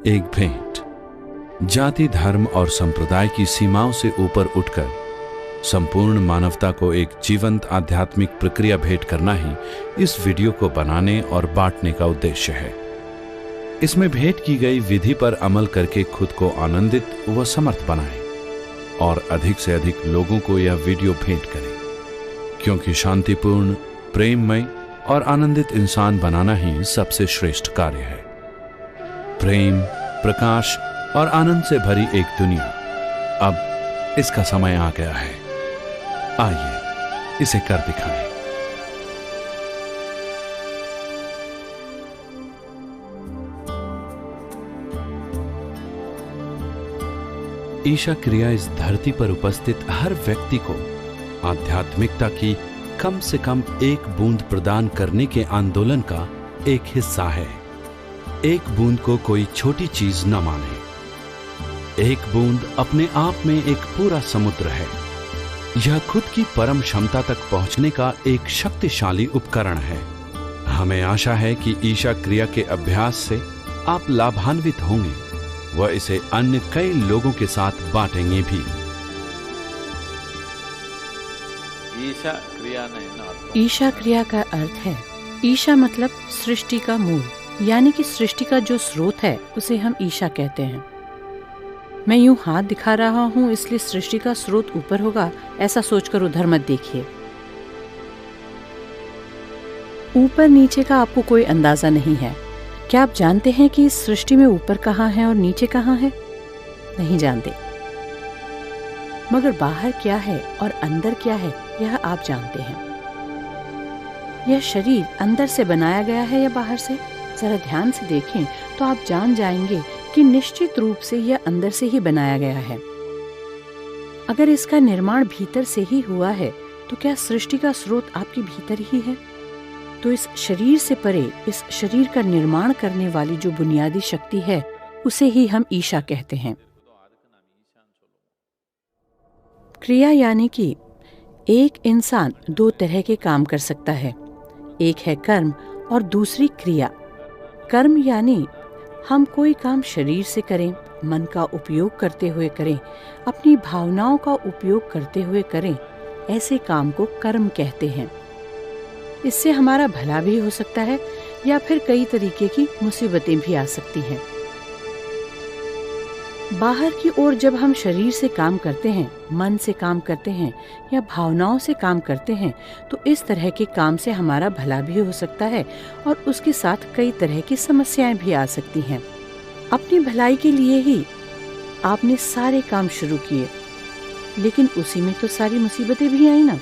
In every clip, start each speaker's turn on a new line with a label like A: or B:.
A: एक भेंट। जाति, धर्म और संप्रदाय की सीमाओं से ऊपर उठकर संपूर्ण मानवता को एक जीवंत आध्यात्मिक प्रक्रिया भेंट करना ही इस वीडियो को बनाने और बांटने का उद्देश्य है। इसमें भेंट की गई विधि पर अमल करके खुद को आनंदित व समर्थ बनाएं और अधिक से अधिक लोगों को यह वीडियो भेंट करें, क्योंकि शांतिपूर्ण, प्रेममय और आनंदित इंसान बनाना ही सबसे श्रेष्ठ कार्य है। प्रेम, प्रकाश और आनंद से भरी एक दुनिया, अब इसका समय आ गया है। आइए इसे कर दिखाएं। ईशा क्रिया इस धरती पर उपस्थित हर व्यक्ति को आध्यात्मिकता की कम से कम एक बूंद प्रदान करने के आंदोलन का एक हिस्सा है। एक बूंद को कोई छोटी चीज न माने। एक बूंद अपने आप में एक पूरा समुद्र है। यह खुद की परम क्षमता तक पहुंचने का एक शक्तिशाली उपकरण है। हमें आशा है कि ईशा क्रिया के अभ्यास से आप लाभान्वित होंगे व इसे अन्य कई लोगों के साथ बांटेंगे भी।
B: ईशा क्रिया का अर्थ है, ईशा मतलब सृष्टि का मूल, यानी कि सृष्टि का जो स्रोत है उसे हम ईशा कहते हैं। मैं यूं हाथ दिखा रहा हूं इसलिए सृष्टि का स्रोत ऊपर होगा, ऐसा सोचकर उधर मत देखिए। ऊपर नीचे का आपको कोई अंदाजा नहीं है। क्या आप जानते हैं कि इस सृष्टि में ऊपर कहाँ है और नीचे कहाँ है? नहीं जानते। मगर बाहर क्या है और अंदर क्या है यह आप जानते हैं। यह शरीर अंदर से बनाया गया है या बाहर से? जरा ध्यान से देखें तो आप जान जाएंगे कि निश्चित रूप से यह अंदर से ही बनाया गया है। अगर इसका निर्माण भीतर से ही हुआ है तो क्या सृष्टि का स्रोत आपके भीतर ही है? तो इस शरीर से परे, इस शरीर का निर्माण करने वाली जो बुनियादी शक्ति है उसे ही हम ईशा कहते हैं। क्रिया यानी कि एक इंसान दो तरह के काम कर सकता है। एक है कर्म और दूसरी क्रिया। कर्म यानी हम कोई काम शरीर से करें, मन का उपयोग करते हुए करें, अपनी भावनाओं का उपयोग करते हुए करें, ऐसे काम को कर्म कहते हैं। इससे हमारा भला भी हो सकता है या फिर कई तरीके की मुसीबतें भी आ सकती हैं। बाहर की ओर जब हम शरीर से काम करते हैं, मन से काम करते हैं या भावनाओं से काम करते हैं तो इस तरह के काम से हमारा भला भी हो सकता है और उसके साथ कई तरह की समस्याएं भी आ सकती हैं। अपनी भलाई के लिए ही आपने सारे काम शुरू किए, लेकिन उसी में तो सारी मुसीबतें भी आई ना।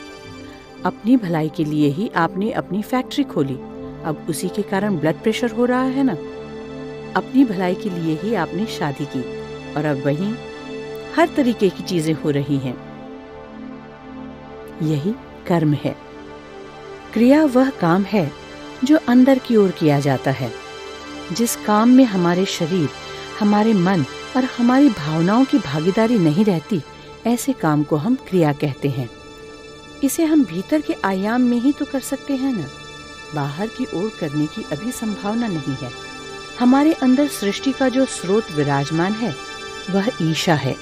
B: अपनी भलाई के लिए ही आपने अपनी फैक्ट्री खोली, अब उसी के कारण ब्लड प्रेशर हो रहा है ना। अपनी भलाई के लिए ही आपने शादी की और अब वहीं हर तरीके की चीजें हो रही हैं। यही कर्म है। क्रिया वह काम है जो अंदर की ओर किया जाता है। जिस काम में हमारे शरीर, हमारे मन और हमारी भावनाओं की भागीदारी नहीं रहती, ऐसे काम को हम क्रिया कहते हैं। इसे हम भीतर के आयाम में ही तो कर सकते हैं ना, बाहर की ओर करने की अभी संभावना नहीं है। हमारे अंदर सृष्टि का जो स्रोत विराजमान है वह ईशा है।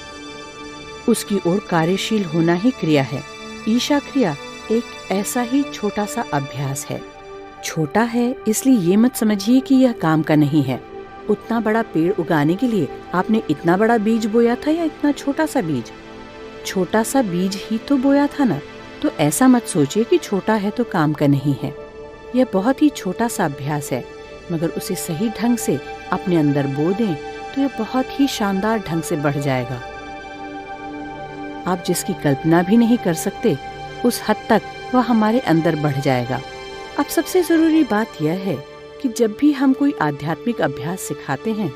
B: उसकी ओर कार्यशील होना ही क्रिया है। ईशा क्रिया एक ऐसा ही छोटा सा अभ्यास है। छोटा है इसलिए ये मत समझिए कि यह काम का नहीं है। उतना बड़ा पेड़ उगाने के लिए आपने इतना बड़ा बीज बोया था या इतना छोटा सा बीज? छोटा सा बीज ही तो बोया था ना। तो ऐसा मत सोचिए कि छोटा है तो काम का नहीं है। यह बहुत ही छोटा सा अभ्यास है, मगर उसे सही ढंग से अपने अंदर बो दें तो यह बहुत ही शानदार ढंग से बढ़ जाएगा। आप जिसकी कल्पना भी नहीं कर सकते उस हद तक वह हमारे अंदर बढ़ जाएगा। अब सबसे जरूरी बात यह है कि जब भी हम कोई आध्यात्मिक अभ्यास सिखाते हैं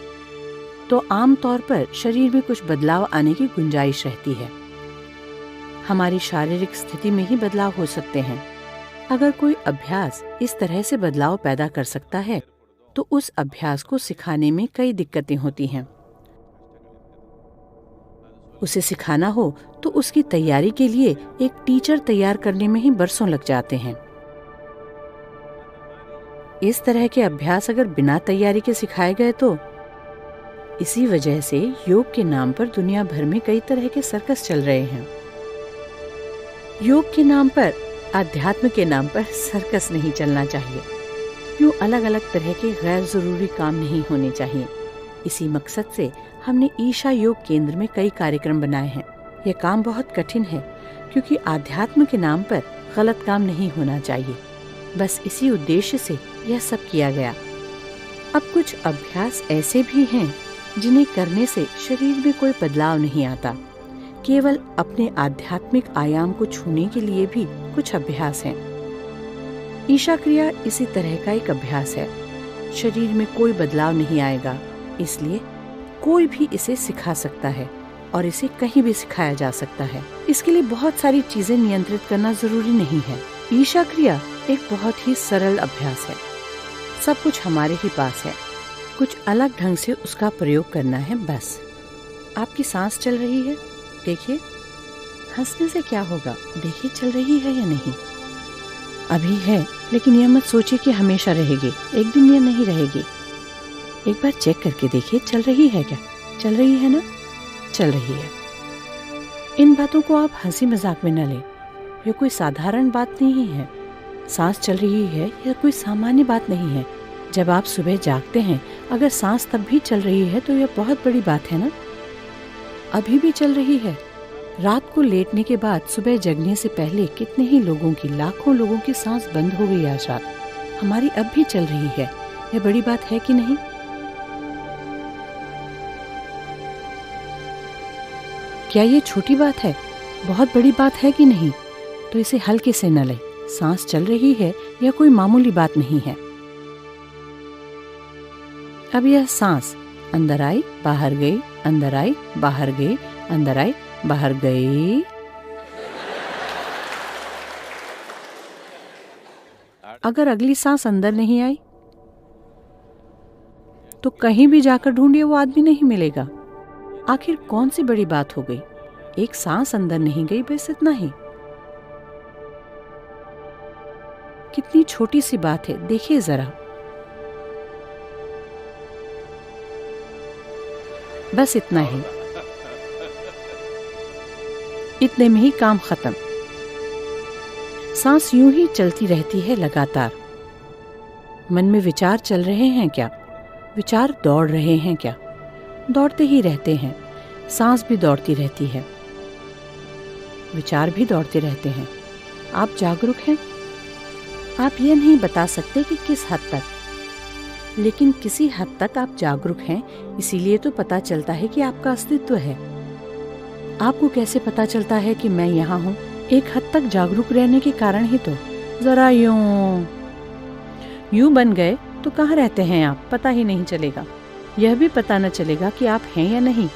B: तो आम तौर पर शरीर में कुछ बदलाव आने की गुंजाइश रहती है। हमारी शारीरिक स्थिति में ही बदलाव हो सकते हैं। अगर कोई अभ्यास इस तरह से बदलाव पैदा कर सकता है तो उस अभ्यास को सिखाने में कई दिक्कतें होती हैं। उसे सिखाना हो तो उसकी तैयारी के लिए एक टीचर तैयार करने में ही बरसों लग जाते हैं। इस तरह के अभ्यास अगर बिना तैयारी के सिखाए गए तो इसी वजह से योग के नाम पर दुनिया भर में कई तरह के सर्कस चल रहे हैं। योग के नाम पर, अध्यात्म के नाम पर सर्कस नहीं चलना चाहिए। यूँ अलग अलग तरह के गैर जरूरी काम नहीं होने चाहिए। इसी मकसद से हमने ईशा योग केंद्र में कई कार्यक्रम बनाए हैं। यह काम बहुत कठिन है क्योंकि आध्यात्म के नाम पर गलत काम नहीं होना चाहिए। बस इसी उद्देश्य से यह सब किया गया। अब कुछ अभ्यास ऐसे भी हैं जिन्हें करने से शरीर में कोई बदलाव नहीं आता। केवल अपने आध्यात्मिक आयाम को छूने के लिए भी कुछ अभ्यास हैं। ईशा क्रिया इसी तरह का एक अभ्यास है। शरीर में कोई बदलाव नहीं आएगा, इसलिए कोई भी इसे सिखा सकता है और इसे कहीं भी सिखाया जा सकता है। इसके लिए बहुत सारी चीजें नियंत्रित करना जरूरी नहीं है। ईशा क्रिया एक बहुत ही सरल अभ्यास है। सब कुछ हमारे ही पास है, कुछ अलग ढंग से उसका प्रयोग करना है बस। आपकी सांस चल रही है, देखिए। हंसने से क्या होगा, देखिए चल रही है या नहीं। अभी है, लेकिन यह मत सोचिए कि हमेशा रहेगी। एक दिन यह नहीं रहेगी। एक बार चेक करके देखिए चल रही है क्या। चल रही है ना, चल रही है। इन बातों को आप हंसी मजाक में न लें। यह कोई साधारण बात नहीं है। सांस चल रही है यह कोई सामान्य बात नहीं है। जब आप सुबह जागते हैं, अगर सांस तब भी चल रही है तो यह बहुत बड़ी बात है ना। अभी भी चल रही है। रात को लेटने के बाद सुबह जगने से पहले कितने ही लोगों की, लाखों लोगों की सांस बंद हो गई आज रात। हमारी अब भी चल रही है। यह बड़ी बात है कि नहीं? क्या ये छोटी बात है? बहुत बड़ी बात है कि नहीं? तो इसे हल्के से न लें। सांस चल रही है, यह कोई मामूली बात नहीं है। अब यह सांस अंदर आई, बाहर गई, अंदर आई, बाहर गई, अंदर आई, बाहर गई। अगर अगली सांस अंदर नहीं आई तो कहीं भी जाकर ढूंढिए, वो आदमी नहीं मिलेगा। आखिर कौन सी बड़ी बात हो गई? एक सांस अंदर नहीं गई, बस इतना ही। कितनी छोटी सी बात है, देखिए जरा। बस इतना ही। इतने में ही काम खत्म। सांस यूं ही चलती रहती है लगातार। मन में विचार चल रहे हैं क्या? विचार दौड़ रहे हैं क्या? दौड़ते ही रहते हैं। सांस भी दौड़ती रहती है, विचार भी दौड़ते रहते हैं। आप जागरूक हैं। आप ये नहीं बता सकते कि किस हद तक, लेकिन किसी हद तक आप जागरूक हैं। इसीलिए तो पता चलता है कि आपका अस्तित्व है। आपको कैसे पता चलता है कि मैं यहाँ हूँ? एक हद तक जागरूक रहने के कारण ही तो। जरा यूं बन गए तो कहाँ रहते हैं आप, पता ही नहीं चलेगा। यह भी पता न चलेगा कि आप हैं या नहीं।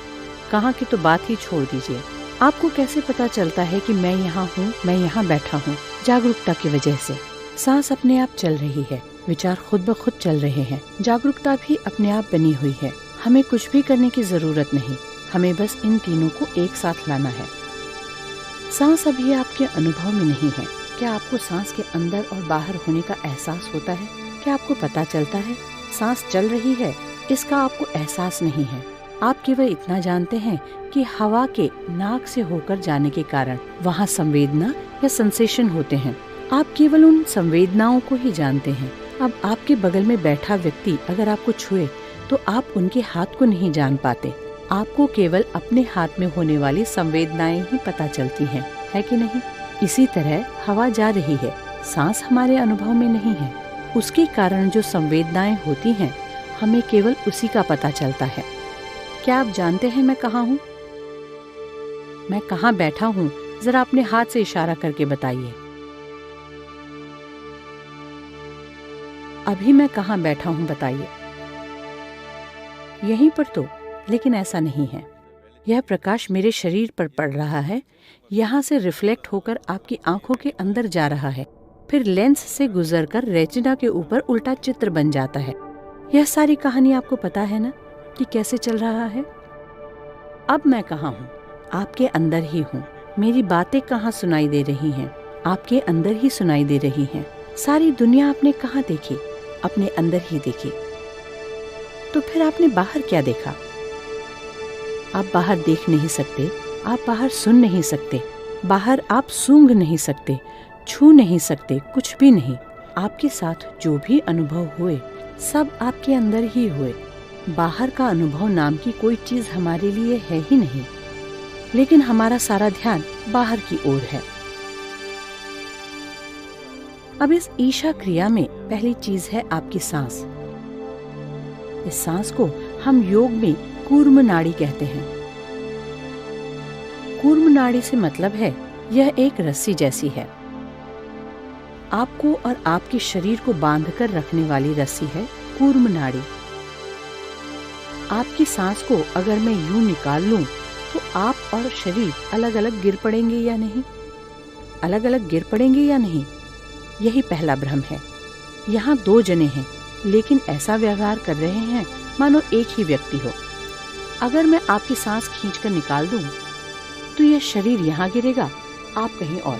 B: कहाँ की तो बात ही छोड़ दीजिए। आपको कैसे पता चलता है कि मैं यहाँ हूँ, मैं यहाँ बैठा हूँ? जागरूकता की वजह से। सांस अपने आप चल रही है, विचार खुद ब खुद चल रहे हैं, जागरूकता भी अपने आप बनी हुई है। हमें कुछ भी करने की जरूरत नहीं, हमें बस इन तीनों को एक साथ लाना है। सांस अभी आपके अनुभव में नहीं है। क्या आपको सांस के अंदर और बाहर होने का एहसास होता है? क्या आपको पता चलता है सांस चल रही है? इसका आपको एहसास नहीं है। आप केवल इतना जानते हैं कि हवा के नाक से होकर जाने के कारण वहाँ संवेदना या सेंसेशन होते हैं। आप केवल उन संवेदनाओं को ही जानते हैं। अब आपके बगल में बैठा व्यक्ति अगर आपको छुए तो आप उनके हाथ को नहीं जान पाते। आपको केवल अपने हाथ में होने वाली संवेदनाएं ही पता चलती हैं, है कि नहीं? इसी तरह हवा जा रही है, सांस हमारे अनुभव में नहीं है। उसके कारण जो संवेदनाएं होती हैं, हमें केवल उसी का पता चलता है। क्या आप जानते हैं मैं कहाँ हूँ? मैं कहाँ बैठा हूँ? जरा अपने हाथ से इशारा करके बताइए। अभी मैं कहाँ बैठा हूँ बताइए। यहीं पर तो, लेकिन ऐसा नहीं है। यह प्रकाश मेरे शरीर पर पड़ रहा है, यहाँ से रिफ्लेक्ट होकर आपकी आंखों के अंदर जा रहा है, फिर लेंस से गुजरकर रेटिना के ऊपर उल्टा चित्र बन जाता है। यह सारी कहानी आपको पता है ना कि कैसे चल रहा है? अब मैं कहाँ हूँ? आपके अंदर ही हूँ। मेरी बातें कहाँ सुनाई दे रही हैं? आपके अंदर ही सुनाई दे रही हैं। सारी दुनिया आपने कहाँ देखी? अपने अंदर ही देखी। तो फिर आपने बाहर क्या देखा? आप बाहर देख नहीं सकते, आप बाहर सुन नहीं सकते, बाहर आप सूंघ नहीं सकते, छू नहीं सकते, कुछ भी नहीं। आपके साथ जो भी अनुभव हुए सब आपके अंदर ही हुए। बाहर का अनुभव नाम की कोई चीज हमारे लिए है ही नहीं, लेकिन हमारा सारा ध्यान बाहर की ओर है। अब इस ईशा क्रिया में पहली चीज है आपकी सांस। इस सांस को हम योग में कूर्म नाड़ी कहते हैं। कूर्म नाड़ी से मतलब है यह एक रस्सी जैसी है। आपको और आपके शरीर को बांधकर रखने वाली रस्सी है कूर्म नाड़ी। आपकी सांस को अगर मैं यूं निकाल लूं तो आप और शरीर अलग अलग गिर पड़ेंगे या नहीं? अलग अलग गिर पड़ेंगे या नहीं? यही पहला भ्रम है। यहाँ दो जने हैं, लेकिन ऐसा व्यवहार कर रहे हैं मानो एक ही व्यक्ति हो। अगर मैं आपकी सांस खींचकर निकाल दूं, तो यह शरीर यहाँ गिरेगा, आप कहीं और।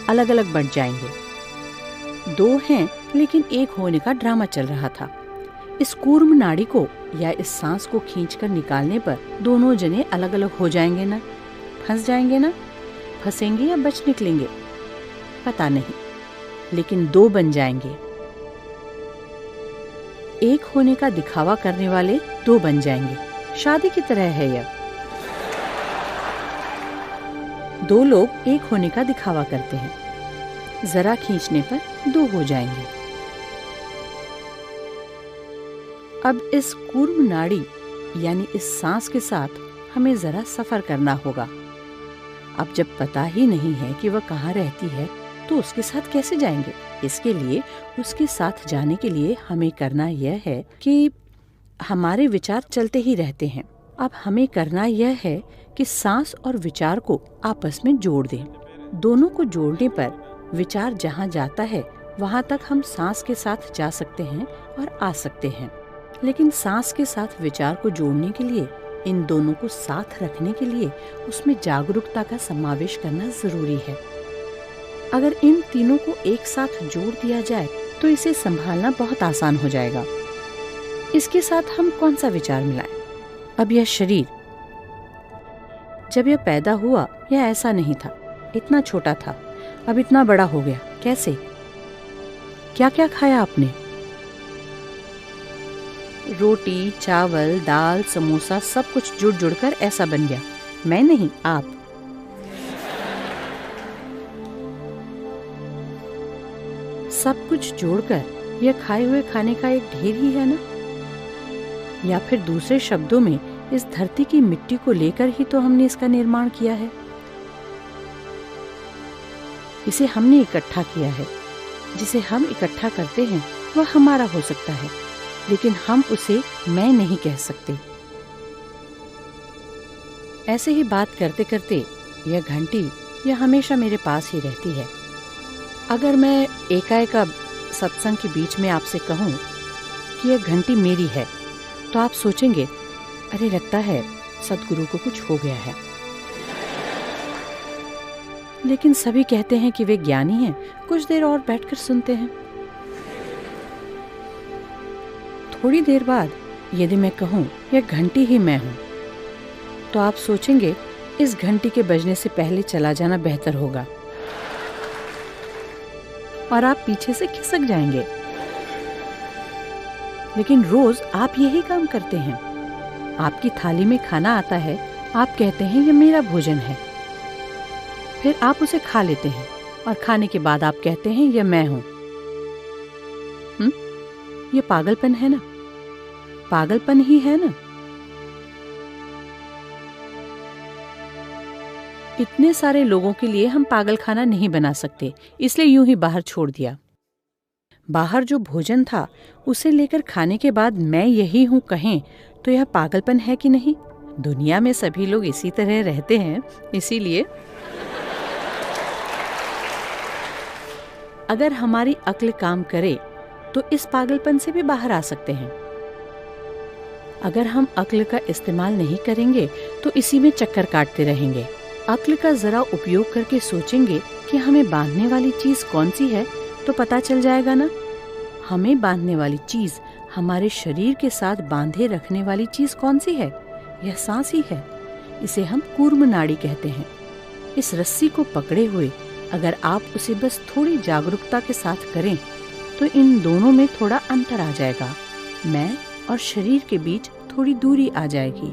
B: अलग अलग बंट जाएंगे। दो हैं, लेकिन एक होने का ड्रामा चल रहा था। इस कूर्म नाड़ी को या इस सांस को खींचकर निकालने पर दोनों जने अलग अलग हो जाएंगे ना? फंस जाएंगे ना? फंसेंगे या बच निकलेंगे? पता नहीं, लेकिन दो बन जाएंगे। एक होने का दिखावा करने वाले दो बन जाएंगे। शादी की तरह है यह। दो लोग एक होने का दिखावा करते हैं, जरा खींचने पर दो हो जाएंगे। अब इस कूर्म नाड़ी यानी इस सांस के साथ हमें जरा सफर करना होगा। अब जब पता ही नहीं है कि वह कहाँ रहती है, तो उसके साथ कैसे जाएंगे? इसके लिए उसके साथ जाने के लिए हमें करना यह है कि हमारे विचार चलते ही रहते हैं। अब हमें करना यह है कि सांस और विचार को आपस में जोड़ दें। दोनों को जोड़ने पर विचार जहाँ जाता है वहाँ तक हम सांस के साथ जा सकते हैं और आ सकते हैं। लेकिन सांस के साथ विचार को जोड़ने के लिए, इन दोनों को साथ रखने के लिए उसमें जागरूकता का समावेश करना जरूरी है। अगर इन तीनों को एक साथ जोड़ दिया जाए तो इसे संभालना बहुत आसान हो जाएगा। इसके साथ हम कौन सा विचार मिलाएं? अब यह शरीर जब यह पैदा हुआ यह ऐसा नहीं था, इतना छोटा था, अब इतना बड़ा हो गया। कैसे? क्या क्या खाया आपने? रोटी, चावल, दाल, समोसा सब कुछ जुड़ जुड़कर ऐसा बन गया। मैं नहीं, आप। सब कुछ जोड़कर यह खाए हुए खाने का एक ढेर ही है ना? या फिर दूसरे शब्दों में, इस धरती की मिट्टी को लेकर ही तो हमने इसका निर्माण किया है। इसे हमने इकट्ठा किया है। जिसे हम इकट्ठा करते हैं वह हमारा हो सकता है, लेकिन हम उसे मैं नहीं कह सकते। ऐसे ही बात करते करते यह घंटी यह हमेशा मेरे पास ही रहती है। अगर मैं एकाएक सत्संग के बीच में आपसे कहूँ कि यह घंटी मेरी है, तो आप सोचेंगे, अरे लगता है सद्गुरु को कुछ हो गया है। लेकिन सभी कहते हैं कि वे ज्ञानी हैं, कुछ देर और बैठकर सुनते हैं। थोड़ी देर बाद यदि मैं कहूँ यह घंटी ही मैं हूँ, तो आप सोचेंगे इस घंटी के बजने से पहले चला जाना बेहतर होगा, और आप पीछे से खिसक जाएंगे। लेकिन रोज आप यही काम करते हैं। आपकी थाली में खाना आता है, आप कहते हैं यह मेरा भोजन है, फिर आप उसे खा लेते हैं और खाने के बाद आप कहते हैं यह मैं हूं। ये पागलपन है ना? पागलपन ही है ना? इतने सारे लोगों के लिए हम पागल खाना नहीं बना सकते, इसलिए यूं ही बाहर छोड़ दिया। बाहर जो भोजन था उसे लेकर खाने के बाद मैं यही हूं कहें तो यह पागलपन है कि नहीं? दुनिया में सभी लोग इसी तरह रहते हैं, इसीलिए अगर हमारी अक्ल काम करे तो इस पागलपन से भी बाहर आ सकते हैं। अगर हम अक्ल का इस्तेमाल नहीं करेंगे तो इसी में चक्कर काटते रहेंगे। अक्ल का जरा उपयोग करके सोचेंगे कि हमें बांधने वाली चीज कौन सी है, तो पता चल जाएगा ना। हमें बांधने वाली चीज, हमारे शरीर के साथ बांधे रखने वाली चीज कौन सी है? यह सांस ही है। इसे हम कूर्म नाड़ी कहते हैं। इस रस्सी को पकड़े हुए अगर आप उसे बस थोड़ी जागरूकता के साथ करें तो इन दोनों में थोड़ा अंतर आ जाएगा। मैं और शरीर के बीच थोड़ी दूरी आ जाएगी।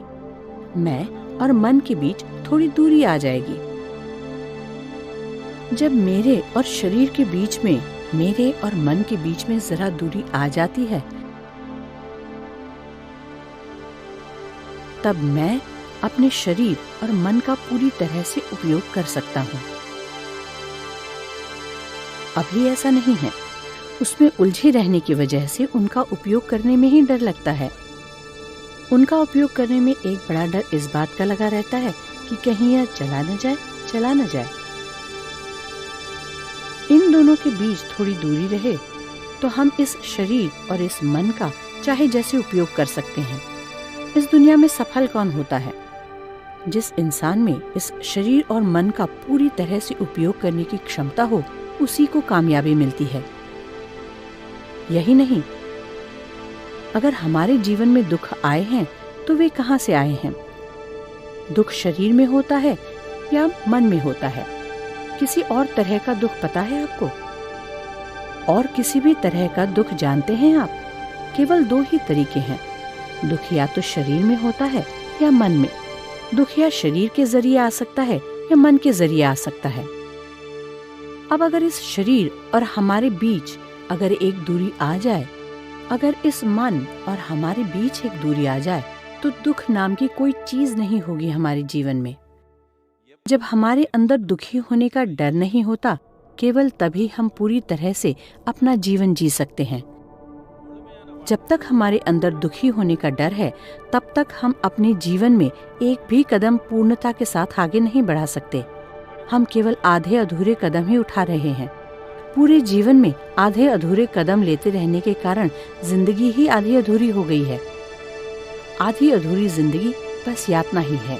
B: मैं और मन के बीच थोड़ी दूरी आ जाएगी। जब मेरे और शरीर के बीच में, मेरे और मन के बीच में जरा दूरी आ जाती है, तब मैं अपने शरीर और मन का पूरी तरह से उपयोग कर सकता हूँ। अभी ऐसा नहीं है। उसमें उलझे रहने की वजह से उनका उपयोग करने में ही डर लगता है। उनका उपयोग करने में एक बड़ा डर इस बात का लगा रहता है कि कहीं यह चला न जाए। इन दोनों के बीच थोड़ी दूरी रहे तो हम इस शरीर और इस मन का चाहे जैसे उपयोग कर सकते हैं। इस दुनिया में सफल कौन होता है? जिस इंसान में इस शरीर और मन का पूरी तरह से उपयोग करने की क्षमता हो, उसी को कामयाबी मिलती है। यही नहीं, अगर हमारे जीवन में दुख आए हैं तो वे कहाँ से आए हैं? दुख शरीर में होता है या मन में होता है? किसी और तरह का दुख पता है आपको? और किसी भी तरह का दुख जानते हैं आप? केवल दो ही तरीके हैं। दुख या तो शरीर में होता है या मन में। दुख या शरीर के जरिए आ सकता है या मन के जरिए आ सकता है। अब अगर इस शरीर और हमारे बीच अगर एक दूरी आ जाए, अगर इस मन और हमारे बीच एक दूरी आ जाए, तो दुख नाम की कोई चीज नहीं होगी हमारे जीवन में। जब हमारे अंदर दुखी होने का डर नहीं होता, केवल तभी हम पूरी तरह से अपना जीवन जी सकते हैं। जब तक हमारे अंदर दुखी होने का डर है, तब तक हम अपने जीवन में एक भी कदम पूर्णता के साथ आगे नहीं बढ़ा सकते। हम केवल आधे अधूरे कदम ही उठा रहे हैं। पूरे जीवन में आधे अधूरे कदम लेते रहने के कारण जिंदगी ही आधी अधूरी हो गई है। आधी अधूरी जिंदगी बस यातना ही है।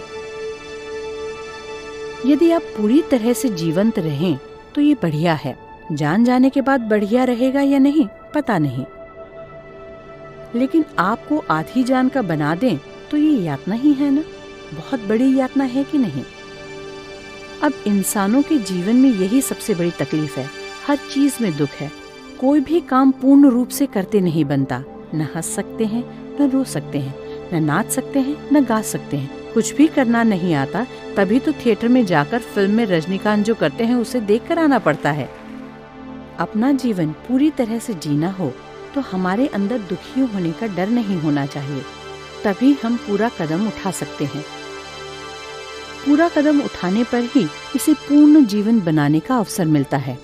B: यदि आप पूरी तरह से जीवंत रहें तो ये बढ़िया है। जान जाने के बाद बढ़िया रहेगा या नहीं पता नहीं, लेकिन आपको आधी जान का बना दें तो ये यातना ही है ना। बहुत बड़ी यातना है कि नहीं? अब इंसानों के जीवन में यही सबसे बड़ी तकलीफ है। हर चीज में दुख है। कोई भी काम पूर्ण रूप से करते नहीं बनता। न हंस सकते हैं, न रो सकते हैं, न नाच सकते हैं, न गा सकते हैं। कुछ भी करना नहीं आता, तभी तो थिएटर में जाकर फिल्म में रजनीकांत जो करते हैं उसे देख कर आना पड़ता है। अपना जीवन पूरी तरह से जीना हो तो हमारे अंदर दुखी होने का डर नहीं होना चाहिए। तभी हम पूरा कदम उठा सकते हैं। पूरा कदम उठाने पर ही इसे पूर्ण जीवन बनाने का अवसर मिलता है।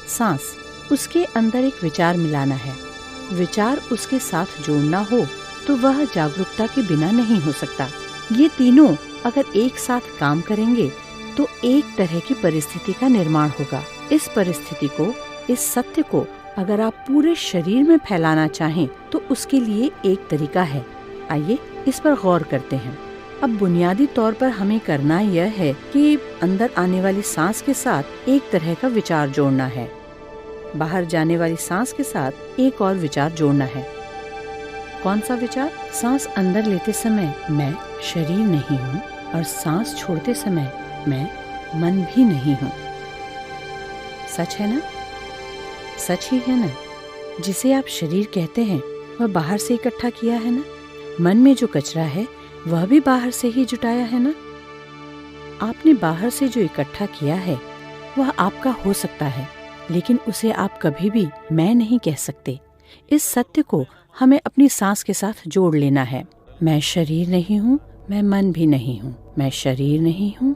B: सांस, उसके अंदर एक विचार मिलाना है। विचार उसके साथ जोड़ना हो तो वह जागरूकता के बिना नहीं हो सकता। ये तीनों अगर एक साथ काम करेंगे तो एक तरह की परिस्थिति का निर्माण होगा। इस परिस्थिति को, इस सत्य को अगर आप पूरे शरीर में फैलाना चाहें तो उसके लिए एक तरीका है। आइए इस पर गौर करते हैं। अब बुनियादी तौर पर हमें करना यह है कि अंदर आने वाली सांस के साथ एक तरह का विचार जोड़ना है, बाहर जाने वाली सांस के साथ एक और विचार जोड़ना है। कौन सा विचार? सांस अंदर लेते समय मैं शरीर नहीं हूँ और सांस छोड़ते समय मैं मन भी नहीं हूँ। सच है ना? सच ही है ना? जिसे आप शरीर कहते हैं वह बाहर से इकट्ठा किया है ना? मन में जो कचरा है वह भी बाहर से ही जुटाया है ना? आपने बाहर से जो इकट्ठा किया है वह आपका हो सकता है, लेकिन उसे आप कभी भी मैं नहीं कह सकते। इस सत्य को हमें अपनी सांस के साथ जोड़ लेना है। मैं शरीर नहीं हूँ, मैं मन भी नहीं हूँ। मैं शरीर नहीं हूँ,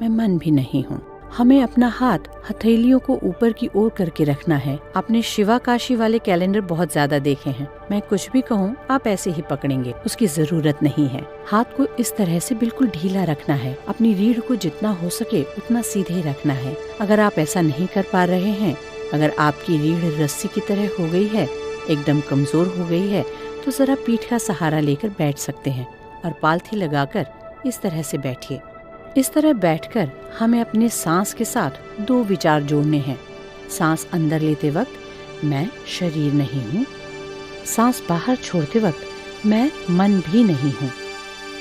B: मैं मन भी नहीं हूँ। हमें अपना हाथ हथेलियों को ऊपर की ओर करके रखना है। आपने शिवा काशी वाले कैलेंडर बहुत ज्यादा देखे हैं। मैं कुछ भी कहूँ आप ऐसे ही पकड़ेंगे, उसकी जरूरत नहीं है। हाथ को इस तरह से बिल्कुल ढीला रखना है। अपनी रीढ़ को जितना हो सके उतना सीधे रखना है। अगर आप ऐसा नहीं कर पा रहे हैं, अगर आपकी रीढ़ रस्सी की तरह हो गई है, एकदम कमजोर हो गई है, तो जरा पीठ का सहारा लेकर बैठ सकते हैं और पालथी लगाकर इस तरह से बैठिए। इस तरह बैठकर हमें अपने सांस के साथ दो विचार जोड़ने हैं। सांस अंदर लेते वक्त मैं शरीर नहीं हूँ सांस बाहर छोड़ते वक्त मैं मन भी नहीं हूँ।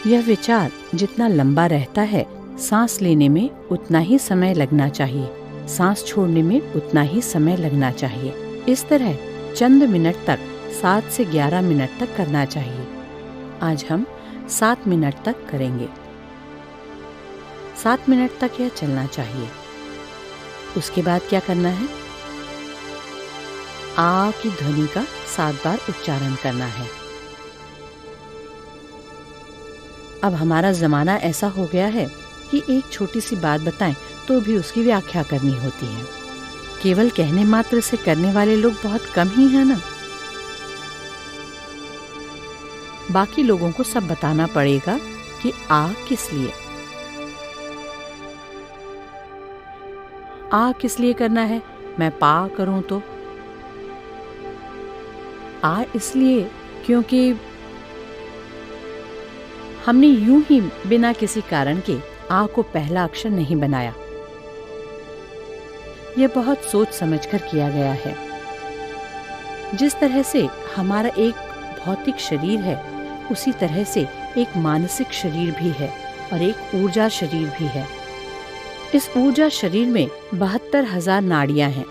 B: यह विचार जितना लंबा रहता है, सांस लेने में उतना ही समय लगना चाहिए, सांस छोड़ने में उतना ही समय लगना चाहिए। इस तरह चंद मिनट तक 7 से 11 मिनट तक करना चाहिए। आज हम 7 मिनट तक करेंगे। 7 मिनट तक यह चलना चाहिए। उसके बाद क्या करना है? आ की ध्वनि का 7 बार उच्चारण करना है। अब हमारा जमाना ऐसा हो गया है कि एक छोटी सी बात बताएं तो भी उसकी व्याख्या करनी होती है। केवल कहने मात्र से करने वाले लोग बहुत कम ही हैं ना। बाकी लोगों को सब बताना पड़ेगा कि आ किस लिए, आ किस लिए करना है। मैं पा करूं तो आ इसलिए क्योंकि हमने यूं ही बिना किसी कारण के आ को पहला अक्षर नहीं बनाया। यह बहुत सोच समझकर किया गया है। जिस तरह से हमारा एक भौतिक शरीर है, उसी तरह से एक मानसिक शरीर भी है और एक ऊर्जा शरीर भी है। इस ऊर्जा शरीर में 72,000 नाड़ियां हैं।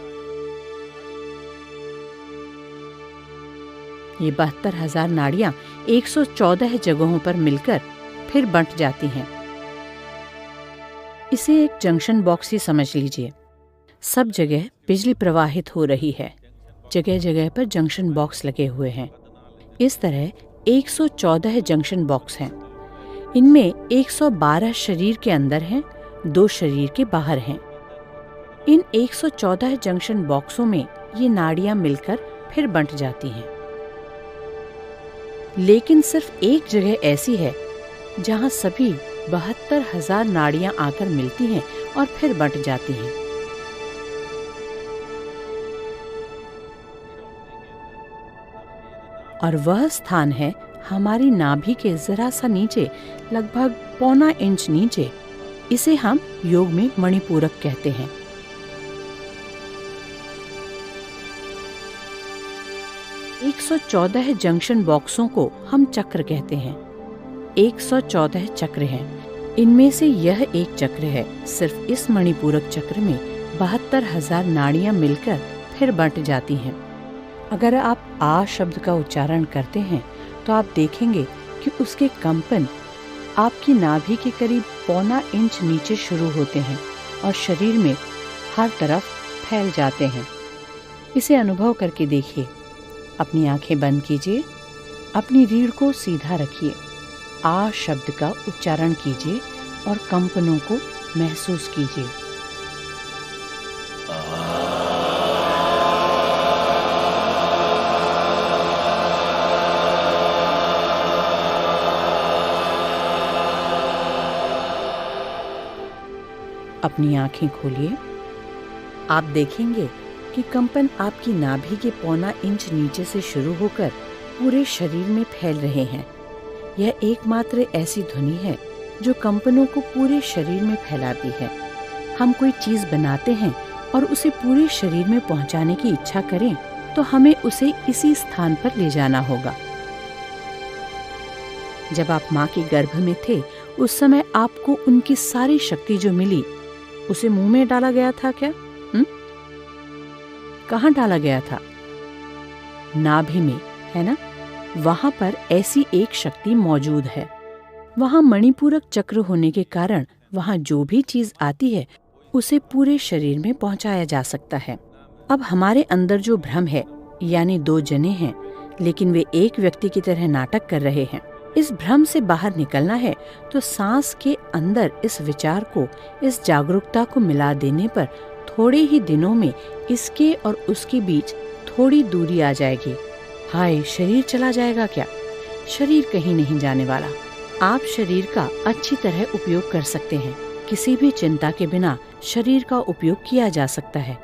B: ये 72,000 नाड़ियां 114 जगहों पर मिलकर फिर बंट जाती हैं। इसे एक जंक्शन बॉक्स ही समझ लीजिए। सब जगह बिजली प्रवाहित हो रही है, जगह जगह पर जंक्शन बॉक्स लगे हुए हैं। इस तरह 114 जंक्शन बॉक्स हैं। इनमें 112 शरीर के अंदर हैं, 2 शरीर के बाहर हैं। इन 114 जंक्शन बॉक्सों में ये नाड़ियां मिलकर फिर बंट जाती हैं। लेकिन सिर्फ एक जगह ऐसी है जहां सभी 72,000 नाड़ियां आकर मिलती हैं और फिर बंट जाती हैं। और वह स्थान है हमारी नाभि के जरा सा नीचे, लगभग 1.25 इंच नीचे। इसे हम योग में मणिपूरक कहते हैं। एक 114 जंक्शन बॉक्सों को हम चक्र कहते हैं। 114 चक्र हैं। इनमें से यह एक चक्र है। सिर्फ इस मणिपूरक चक्र में 72,000 नाड़ियां मिलकर फिर बंट जाती हैं। अगर आप आ शब्द का उच्चारण करते हैं तो आप देखेंगे कि उसके कंपन आपकी नाभि के करीब 1.25 इंच नीचे शुरू होते हैं और शरीर में हर तरफ फैल जाते हैं। इसे अनुभव करके देखिए। अपनी आंखें बंद कीजिए, अपनी रीढ़ को सीधा रखिए, आ शब्द का उच्चारण कीजिए और कंपनों को महसूस कीजिए। अपनी आंखें खोलिए। आप देखेंगे कि कंपन आपकी नाभि के 1.25 इंच नीचे से शुरू होकर पूरे शरीर में फैल रहे हैं। यह एकमात्र ऐसी ध्वनि है जो कंपनों को पूरे शरीर में फैलाती है। हम कोई चीज बनाते हैं और उसे पूरे शरीर में पहुंचाने की इच्छा करें तो हमें उसे इसी स्थान पर ले जाना होगा। जब आप माँ के गर्भ में थे, उस समय आपको उनकी सारी शक्ति जो मिली उसे मुंह में डाला गया था क्या? कहाँ डाला गया था? नाभि में, है ना? वहां पर ऐसी एक शक्ति मौजूद है। वहां मणिपूरक चक्र होने के कारण वहां जो भी चीज आती है उसे पूरे शरीर में पहुंचाया जा सकता है। अब हमारे अंदर जो भ्रम है, यानी 2 जने हैं लेकिन वे एक व्यक्ति की तरह नाटक कर रहे हैं, इस भ्रम से बाहर निकलना है तो सांस के अंदर इस विचार को, इस जागरूकता को मिला देने पर थोड़े ही दिनों में इसके और उसके बीच थोड़ी दूरी आ जाएगी। हाय, शरीर चला जाएगा क्या? शरीर कहीं नहीं जाने वाला। आप शरीर का अच्छी तरह उपयोग कर सकते हैं। किसी भी चिंता के बिना शरीर का उपयोग किया जा सकता है।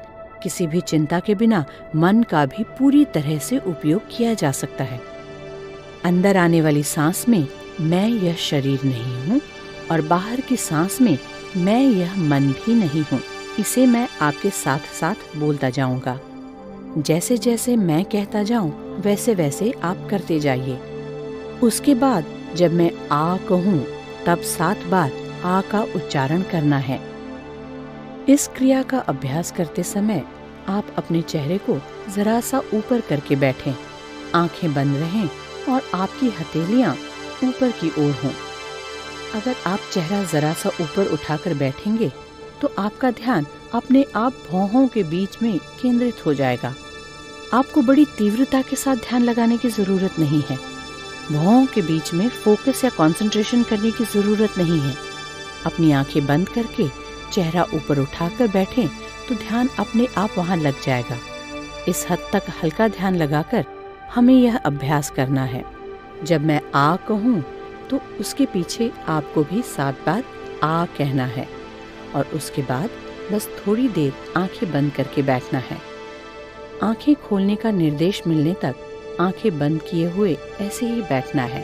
B: किसी भी चिंता के बिना मन का भी पूरी तरह से उपयोग किया जा सकता है। अंदर आने वाली सांस में मैं यह शरीर नहीं हूँ और बाहर की सांस में मैं यह मन भी नहीं हूँ। इसे मैं आपके साथ साथ बोलता जाऊंगा। जैसे जैसे मैं कहता जाऊं वैसे वैसे आप करते जाइए। उसके बाद जब मैं आ कहूं तब 7 बार आ का उच्चारण करना है। इस क्रिया का अभ्यास करते समय आप अपने चेहरे को जरा सा ऊपर करके बैठें, आंखें बंद रहें और आपकी हथेलियां ऊपर की ओर हों। अगर आप चेहरा जरा सा ऊपर उठाकर बैठेंगे तो आपका ध्यान अपने आप भौहों के बीच में केंद्रित हो जाएगा। आपको बड़ी तीव्रता के साथ ध्यान लगाने की जरूरत नहीं है। भौहों के बीच में फोकस या कंसंट्रेशन करने की जरूरत नहीं है। अपनी आंखें बंद करके चेहरा ऊपर उठाकर बैठें तो ध्यान अपने आप वहां लग जाएगा। इस हद तक हल्का ध्यान लगाकर हमें यह अभ्यास करना है। जब मैं आ कहूँ तो उसके पीछे आपको भी 7 बार आ कहना है और उसके बाद बस थोड़ी देर आंखें बंद करके बैठना है। आंखें खोलने का निर्देश मिलने तक आंखें बंद किए हुए ऐसे ही बैठना है।